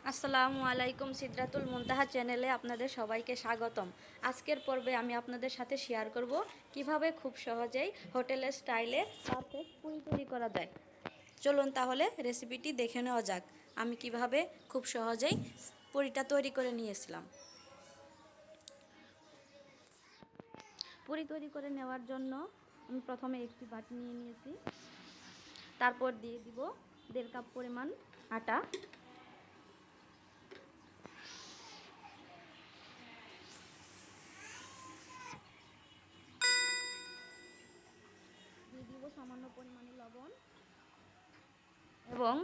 আসসালামু আলাইকুম। সিদরাতুল মুনতাহা চ্যানেলে আপনাদের সবাইকে স্বাগতম। আজকের পর্বে আমি আপনাদের সাথে শেয়ার করব কিভাবে খুব সহজেই হোটেলের স্টাইলে পারফেক্ট পুরি তৈরি করা যায়। চলুন তাহলে রেসিপিটি দেখে নেওয়া যাক। আমি কিভাবে খুব সহজেই পুরিটা তৈরি করে নিয়েছিলাম। পুরি তৈরি করে নেওয়ার জন্য আমি প্রথমে একটি বাটি নিয়ে নিয়েছি। তারপর দিয়ে দিব 1.5 কাপ পরিমাণ আটা, দিয়ে দিব সামান্য পরিমাণে লবণ এবং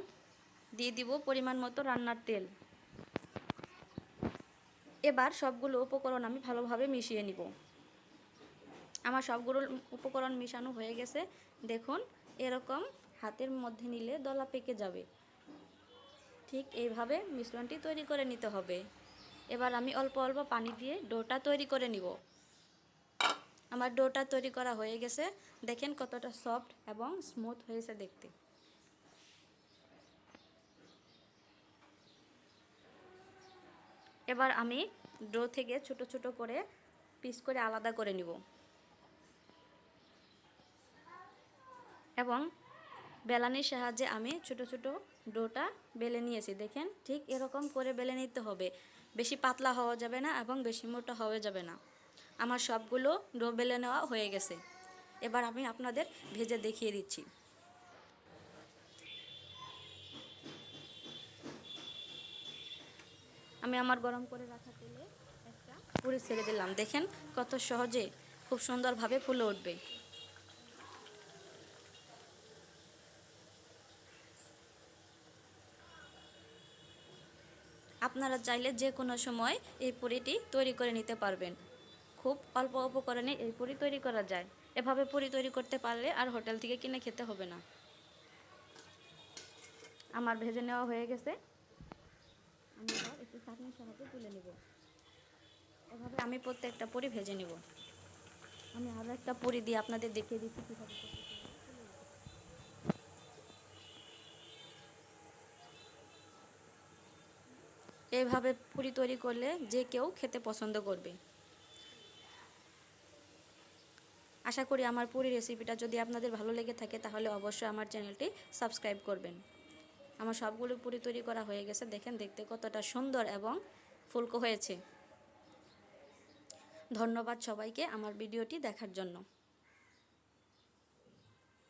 দিয়ে দিব পরিমাণ মতো রান্নার তেল। এবার সবগুলো উপকরণ আমি ভালোভাবে মিশিয়ে নিব। আমার সবগুলো উপকরণ মিশানো হয়ে গেছে। দেখুন, এরকম হাতের মধ্যে নিলে দলা পেকে যাবে। ঠিক এইভাবে মিশ্রণটি তৈরি করে নিতে হবে। এবার আমি অল্প অল্প পানি দিয়ে ডোটা তৈরি করে নিব। আমার ডোটা তৈরি করা হয়ে গেছে। দেখেন কতটা সফট এবং স্মুথ হয়েছে দেখতে। এবার আমি ডো থেকে ছোট ছোট করে পিস করে আলাদা করে নিব এবং বেলানির সাহায্যে আমি ছোট ছোট ডোটা বেলে নিয়েছি। দেখেন, ঠিক এরকম করে বেলে নিতে হবে। বেশি পাতলা হওয়া যাবে না এবং বেশি মোটা হওয়া যাবে না। আমার সবগুলো ডো বেলে নেওয়া হয়ে গেছে। এবার আমি আপনাদের ভেজে দেখিয়ে দিচ্ছি। আমি আমার গরম করে রাখা তেলে একটা পুরি ছেড়ে দিলাম। দেখেন কত সহজে খুব সুন্দরভাবে ফুলে উঠবে। আপনারা চাইলে যে কোনো সময় এই পুরিটি তৈরি করে নিতে পারবেন। খুব অল্প উপকরণে এই পুরি তৈরি করা যায়। এভাবে পুরি তৈরি করতে পারলে আর হোটেল থেকে কিনে খেতে হবে না। আমার ভেজে নেওয়া হয়ে গেছে। আমি এবার একটু চাটনির সাহায্যে তুলে নেব। এভাবে আমি প্রত্যেকটা পুরি ভেজে নেব। আমি আরও একটা পুরি দিয়ে আপনাদের দেখিয়ে দিচ্ছি কীভাবে করতে। এইভাবে পুরি তৈরি করলে যে কেউ খেতে পছন্দ করবে। আশা করি আমার পুরি রেসিপিটা যদি আপনাদের ভালো লেগে থাকে তাহলে অবশ্যই আমার চ্যানেলটি সাবস্ক্রাইব করবেন। আমার সবগুলো পুরি তৈরি করা হয়ে গেছে। দেখেন দেখতে কতটা সুন্দর এবং ফুলকো হয়েছে। ধন্যবাদ সবাইকে আমার ভিডিওটি দেখার জন্য।